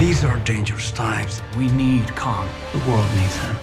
These are dangerous times. We need Kong. The world needs him.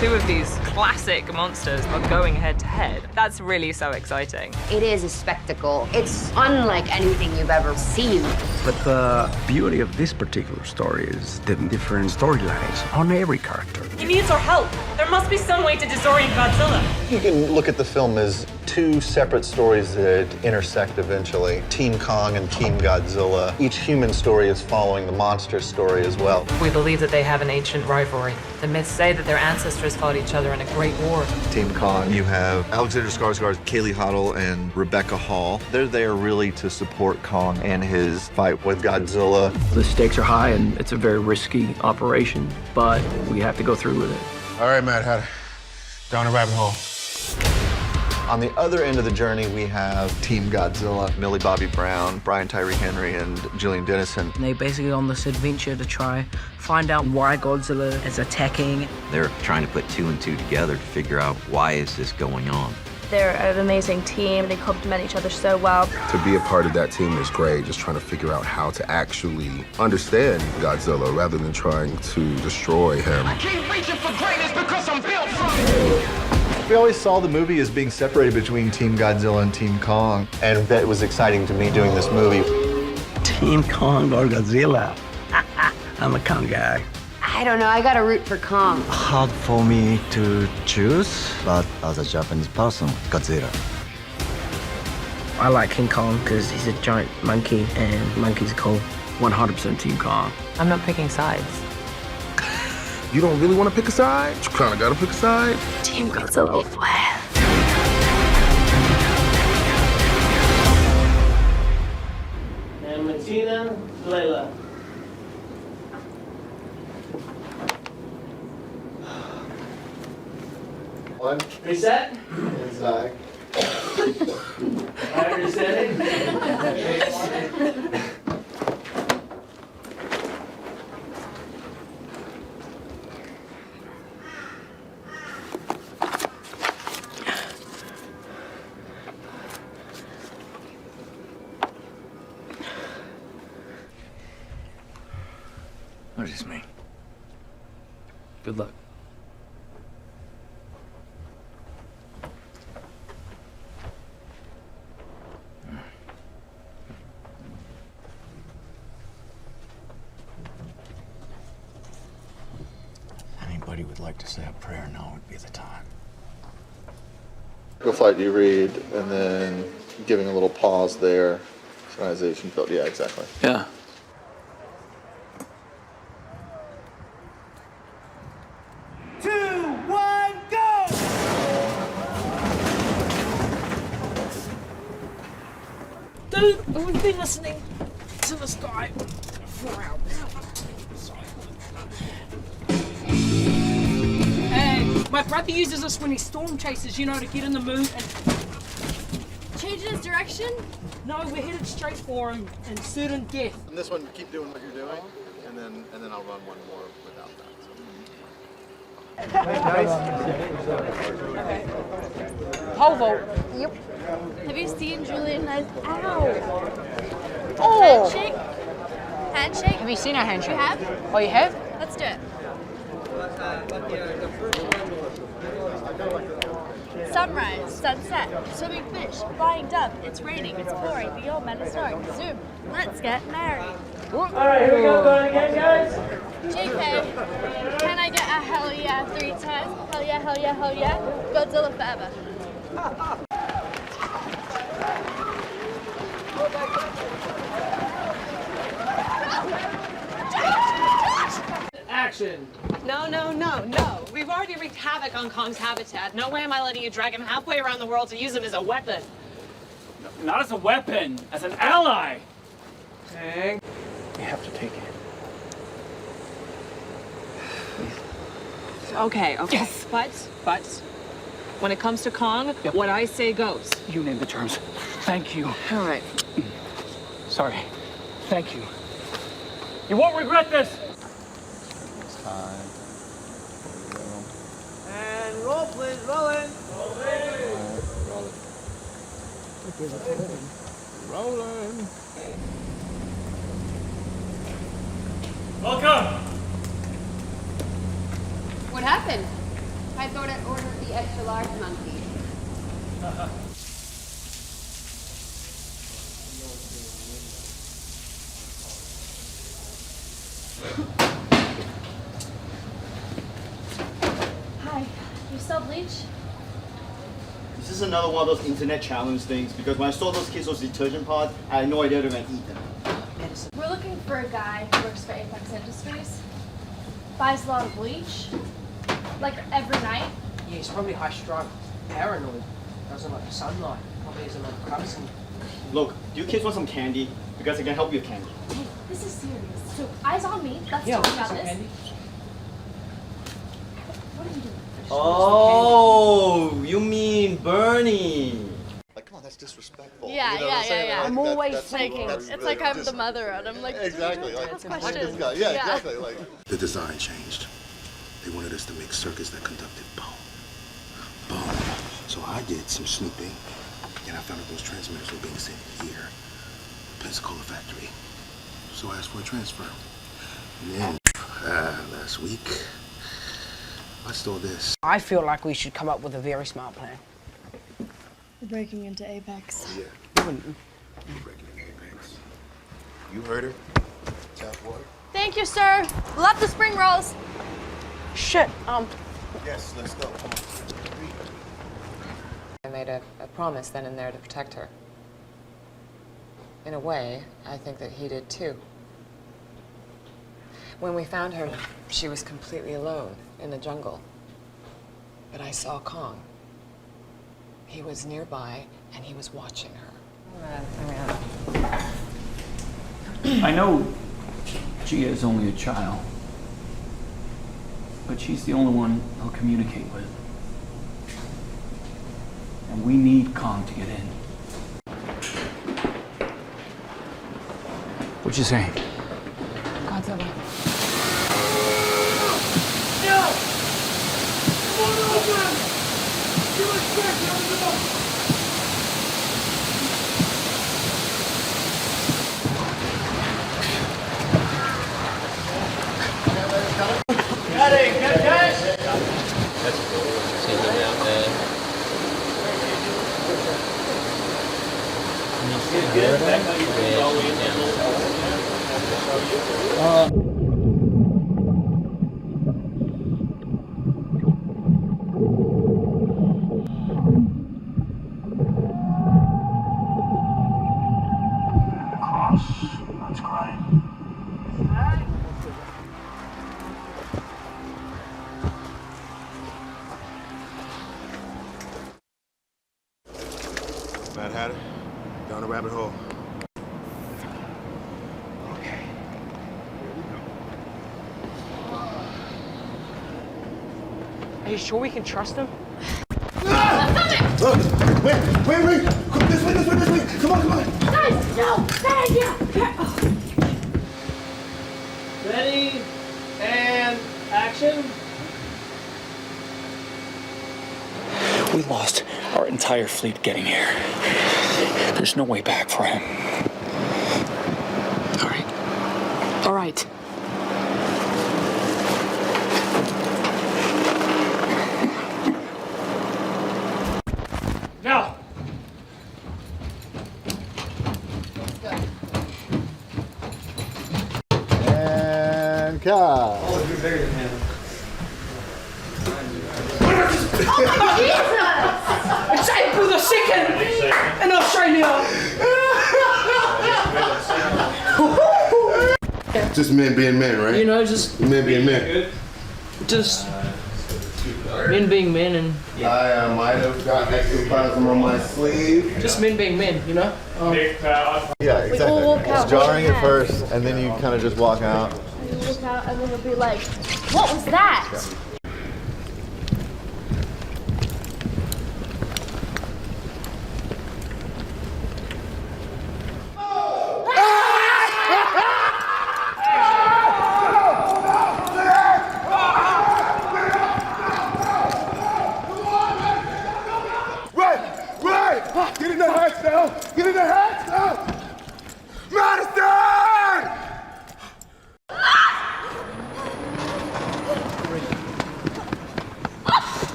Two of these classic monsters are going head to head. That's really so exciting. It is a spectacle. It's unlike anything you've ever seen. But the beauty of this particular story is the different storylines on every character. He needs our help. There must be some way to disorient Godzilla. You can look at the film as two separate stories that intersect eventually. Team Kong and Team Godzilla. Each human story is following the monster story as well. We believe that they have an ancient rivalry. The myths say that their ancestors fought each other in a great war. Team Kong, you have Alexander Skarsgård, Kaylee Hoddle, and Rebecca Hall. They're there really to support Kong and his fight with Godzilla. The stakes are high and it's a very risky operation, but we have to go through with it. All right, Mad Hatter, down the rabbit hole. On the other end of the journey, we have Team Godzilla, Millie Bobby Brown, Brian Tyree Henry, and Gillian Dennison. They're basically on this adventure to try find out why Godzilla is attacking. They're trying to put two and two together to figure out why is this going on. They're an amazing team. They complement each other so well. To be a part of that team is great, just trying to figure out how to actually understand Godzilla rather than trying to destroy him. I keep reaching for greatness because I'm built from it. We always saw the movie as being separated between Team Godzilla and Team Kong, and that was exciting to me doing this movie. Team Kong or Godzilla? I'm a Kong guy. I don't know, I gotta root for Kong. Hard for me to choose, but as a Japanese person, Godzilla. I like King Kong because he's a giant monkey and monkeys are cool. 100% Team Kong. I'm not picking sides. You don't really want to pick a side? You kind of got to pick a side. Team Godzilla flag. And Martina, Layla. One, Reset. inside. All right, resetting. What does this mean? Good luck. Anybody would like to say a prayer, now would be the time. Go flight, you read, and then giving a little pause there. Synchronization build, yeah, exactly. Yeah. Dude, we've been listening to the sky for hours. And my brother uses this when he storm chases, you know, to get in the mood and... Changing his direction? No, we're headed straight for him and certain death. And this one, keep doing what you're doing, and then I'll run one more without that. Pole vault. Yep. Have you seen Julian? Ow! Oh! Handshake? Handshake? Have you seen our handshake? You have? Oh, you have? Let's do it. Sunrise, sunset, swimming fish, flying dove, it's raining, it's pouring, the old man is snoring. Zoom, let's get married. Alright, here we go, going again, guys. JK, can I get a hell yeah 3 times? Hell yeah, hell yeah, hell yeah. Godzilla forever. Action. No, no, no, no. We've already wreaked havoc on Kong's habitat. No way am I letting you drag him halfway around the world to use him as a weapon. Not as a weapon, as an ally. Dang. You have to take it. Okay, okay. Yes. But, when it comes to Kong, what I say goes. You name the terms. Thank you. All right. Sorry. Thank you. You won't regret this. And roll, please, rolling. Rolling. Welcome! What happened? I thought I ordered the extra large monkey. Hi, you sell bleach? This is another one of those internet challenge things because when I saw those kids those detergent pods, I had no idea they were gonna eat them. We're looking for a guy who works for Apex Industries. Buys a lot of bleach. Like every night. Yeah, he's probably high strung, paranoid, doesn't like the sunlight, probably isn't like crabs and... Look, do you kids want some candy? Because I can help you with candy. Hey, this is serious. So eyes on me. Let's Yeah, talk about some this. candy. What are you doing? Oh, you mean Bernie? Like, come on, that's disrespectful. Yeah, You know what I'm saying? yeah. Like, I'm that- always that's- taking. that's It's really like I'm the dis- mother, and I'm like, exactly. Like, ask like questions. this guy. Yeah, exactly. Like. The design changed. They wanted us to make circuits that conducted boom. Boom. So I did some snooping, and I found out those transmitters were being sent here, Pensacola factory. So I asked for a transfer. And then, last week, I stole this. I feel like we should come up with a very smart plan. We're breaking into Apex. Yeah. Breaking in Apex. You heard her. Tap water. Thank you, sir. Love the spring rolls. Shit, Yes, let's go. Come on. I made a promise then and there to protect her. In a way, I think that he did too. When we found her, she was completely alone in the jungle. But I saw Kong. He was nearby and he was watching her. I know Gia is only a child, but she's the only one I'll communicate with. And we need Kong to get in. What you saying? Godzilla. That's crying. Mad Hatter, down the rabbit hole. are you sure we can trust him? Wait! Come this way! Come on! Guys, no! Bad idea! Ready and action. We lost our entire fleet getting here. There's no way back for him. All right. Now! And cut. It's April the 2nd in Australia. Just men being men, right? You know, just Men being men. men being men and I might have got ectoplasm on my sleeve. just men being men, you know? Yeah, exactly. walk out It's jarring at hand. first, and then you kind of just walk out. You look out and then you'll be like, what was that? Right! Get in the hatch now! Get in the hatch now! Madison!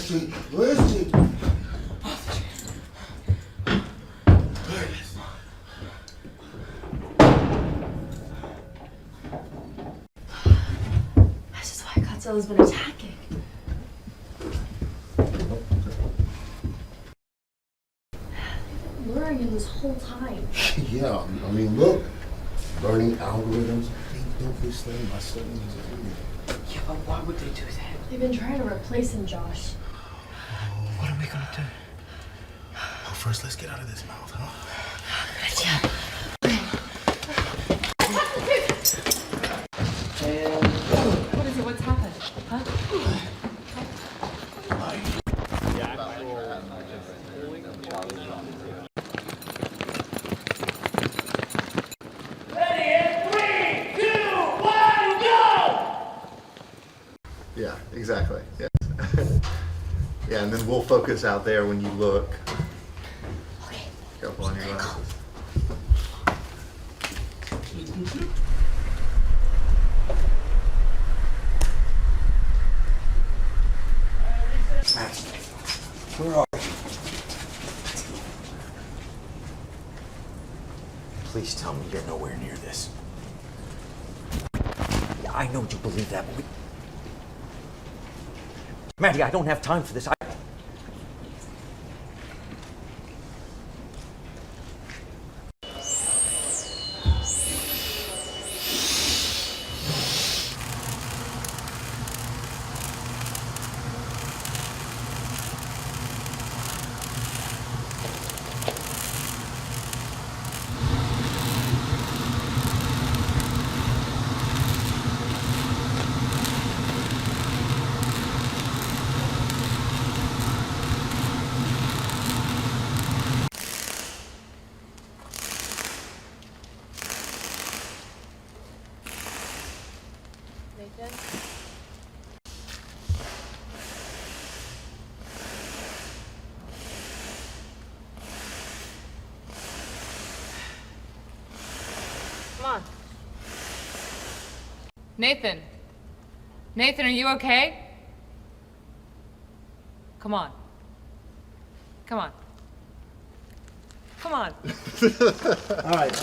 she? Where is she? This is why Godzilla's been attacking. They've been luring him this whole time. Yeah, I mean, look. Learning algorithms. They don't be slain by certain music. Yeah, but why would they do that? They've been trying to replace him, Josh. What are we gonna do? Oh, first, let's get out of this mouth, huh? Gotcha. What is it? What's happened? Huh? Yeah, exactly. Yes. Yeah, and then we'll focus out there when you look. Okay. Careful on your glasses. Where are you? Please tell me you're nowhere near this. I know you believe that, but Maddie, I don't have time for this. Come on. Nathan. Nathan, are you okay? Come on. Come on. Come on. All right.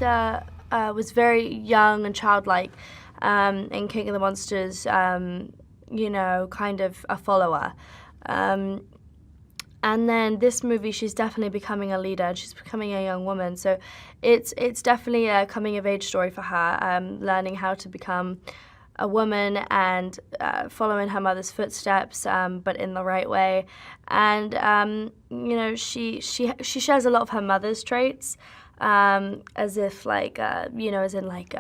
character was very young and childlike in King of the Monsters, you know, kind of a follower. And then this movie, she's definitely becoming a leader, and she's becoming a young woman. So it's definitely a coming-of-age story for her, learning how to become a woman and following her mother's footsteps, but in the right way. And you know, she shares a lot of her mother's traits, as if like you know, as in like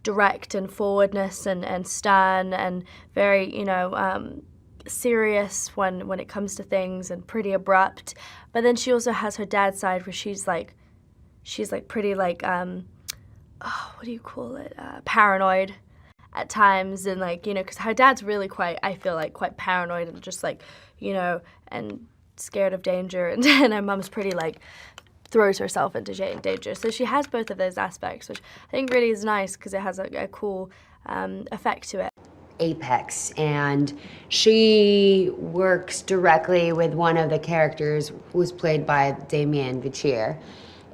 direct and forwardness and stern and very, you know, serious when it comes to things and pretty abrupt. But then she also has her dad's side where she's like pretty like what do you call it, paranoid at times, and like, you know, because her dad's really quite, I feel like, quite paranoid and just like, you know, and scared of danger, and her mum's pretty like throws herself into danger. So she has both of those aspects, which I think really is nice because it has a cool effect to it. Apex, and she works directly with one of the characters who's played by Damien Vichier.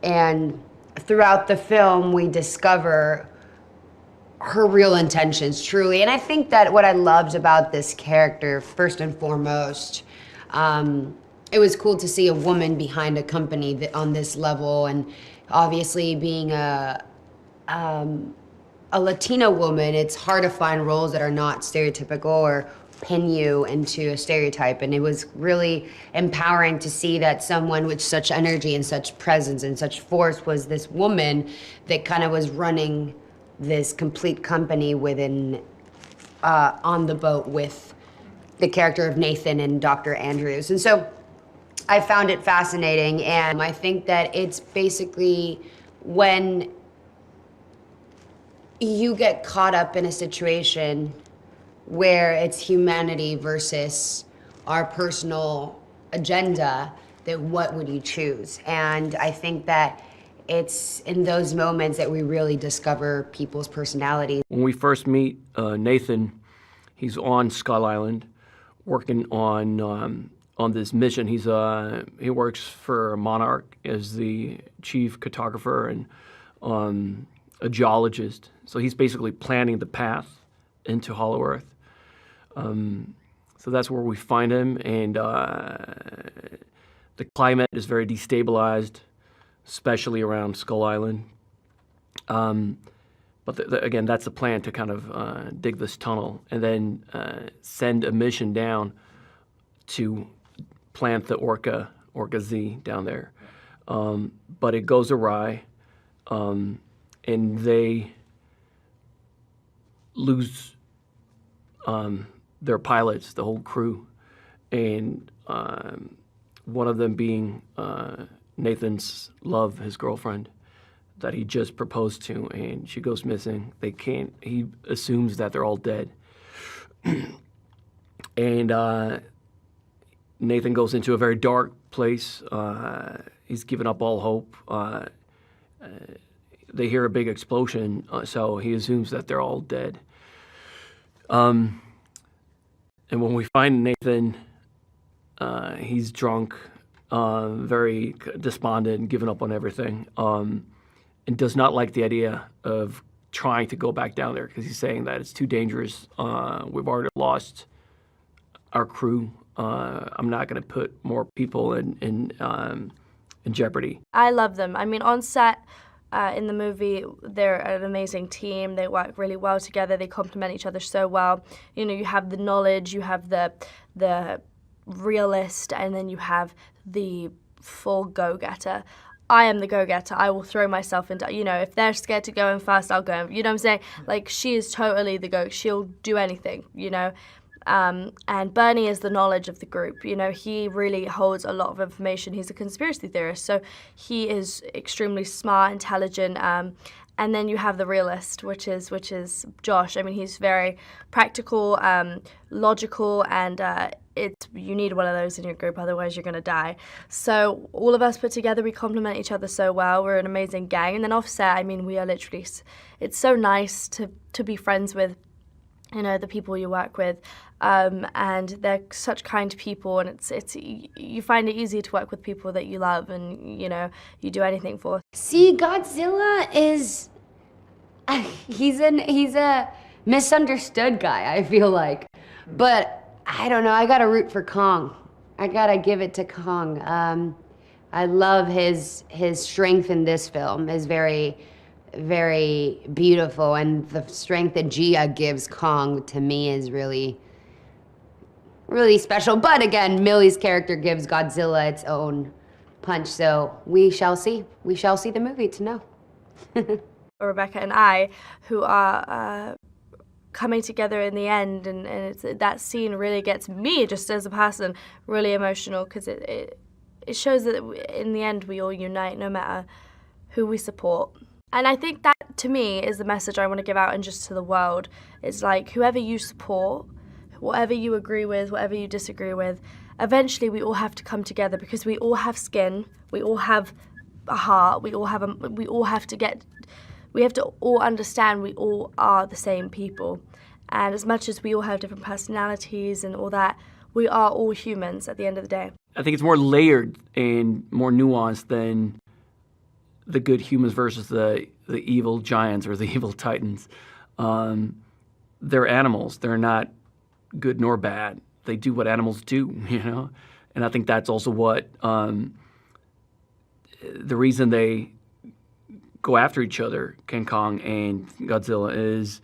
And throughout the film, we discover her real intentions, truly. And I think that what I loved about this character, first and foremost, it was cool to see a woman behind a company that, on this level, and obviously being a Latina woman, it's hard to find roles that are not stereotypical or pin you into a stereotype. And it was really empowering to see that someone with such energy and such presence and such force was this woman that kind of was running this complete company within, on the boat with the character of Nathan and Dr. Andrews. And so I found it fascinating, and I think that it's basically when you get caught up in a situation where it's humanity versus our personal agenda, that what would you choose? And I think that it's in those moments that we really discover people's personalities. When we first meet Nathan, he's on Skull Island working on this mission. He works for Monarch as the chief cartographer and a geologist. So he's basically planning the path into Hollow Earth. So that's where we find him, and the climate is very destabilized, especially around Skull Island. But again, that's the plan, to kind of dig this tunnel and then send a mission down to plant the Orca Z down there. But it goes awry, and they lose their pilots, the whole crew, and one of them being Nathan's love, his girlfriend, that he just proposed to, and she goes missing. He assumes that they're all dead. And Nathan goes into a very dark place. He's given up all hope. They hear a big explosion, so he assumes that they're all dead. And when we find Nathan, he's drunk, very despondent, and given up on everything, and does not like the idea of trying to go back down there because he's saying that it's too dangerous. We've already lost our crew. I'm not going to put more people in jeopardy. I love them. I mean, on set in the movie, they're an amazing team. They work really well together. They complement each other so well. You know, you have the knowledge, you have the realist, and then you have the full go-getter. I am the go-getter. I will throw myself into, you know, if they're scared to go in first, I'll go in. You know what I'm saying? Like, she is totally the go. She'll do anything, you know. And Bernie is the knowledge of the group. You know, he really holds a lot of information. He's a conspiracy theorist, so he is extremely smart, intelligent. And then you have the realist, which is Josh. I mean, he's very practical, logical, and you need one of those in your group, otherwise you're gonna die. So all of us put together, we complement each other so well. We're an amazing gang. And then offset, I mean, we are literally, it's so nice to be friends with you know, the people you work with, and they're such kind people, and it's you find it easy to work with people that you love and, you know, you do anything for. See, Godzilla is he's a misunderstood guy, I feel like, but I don't know, I gotta root for Kong. I gotta give it to Kong. I love his strength in this film is very, very beautiful, and the strength that Gia gives Kong to me is really, really special. But again, Millie's character gives Godzilla its own punch, so we shall see. We shall see the movie to know. Rebecca and I, who are coming together in the end, and that scene really gets me, just as a person, really emotional, because it shows that in the end we all unite no matter who we support. And I think that, to me, is the message I want to give out and just to the world. It's like, whoever you support, whatever you agree with, whatever you disagree with, eventually we all have to come together, because we all have skin, we all have a heart, we have to all understand we all are the same people. And as much as we all have different personalities and all that, we are all humans at the end of the day. I think it's more layered and more nuanced than the good humans versus the evil giants or the evil titans. They're animals. They're not good nor bad. They do what animals do, you know? And I think that's also what the reason they go after each other, King Kong and Godzilla, is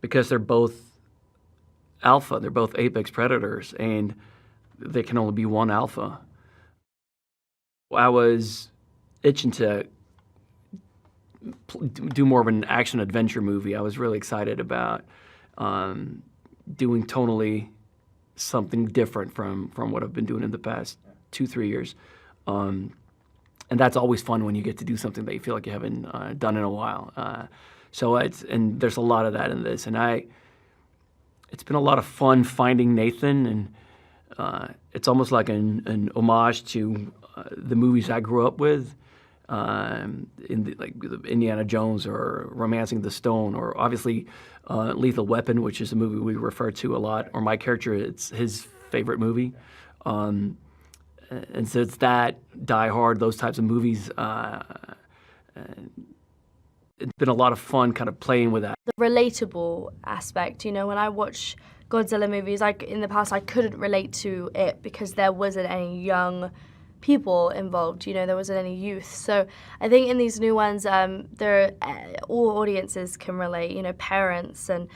because they're both alpha. They're both apex predators, and there can only be one alpha. I was itching to do more of an action-adventure movie. I was really excited about doing tonally something different from what I've been doing in the past 2-3 years. And that's always fun when you get to do something that you feel like you haven't done in a while. And there's a lot of that in this. And it's been a lot of fun finding Nathan, and it's almost like an homage to the movies I grew up with, like Indiana Jones or Romancing the Stone, or obviously Lethal Weapon, which is a movie we refer to a lot, or my character, it's his favorite movie. And so it's that, Die Hard, those types of movies. It's been a lot of fun kind of playing with that. The relatable aspect, you know, when I watch Godzilla movies, like in the past I couldn't relate to it because there wasn't any young people involved, you know, there wasn't any youth. So I think in these new ones, all audiences can relate, you know, parents and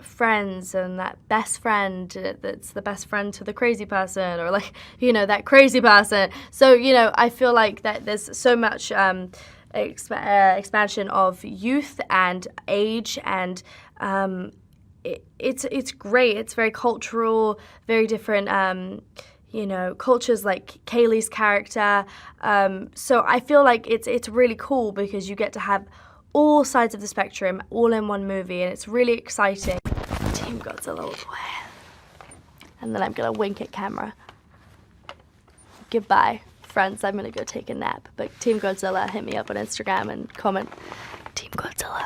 friends, and that best friend that's the best friend to the crazy person, or like, you know, that crazy person. So, you know, I feel like that there's so much expansion of youth and age, and it's great. It's very cultural, very different, you know, cultures, like Kaylee's character. So I feel like it's really cool because you get to have all sides of the spectrum all in one movie, and it's really exciting. Team Godzilla all the way. And then I'm gonna wink at camera. Goodbye, friends. I'm gonna go take a nap. But Team Godzilla, hit me up on Instagram and comment, Team Godzilla.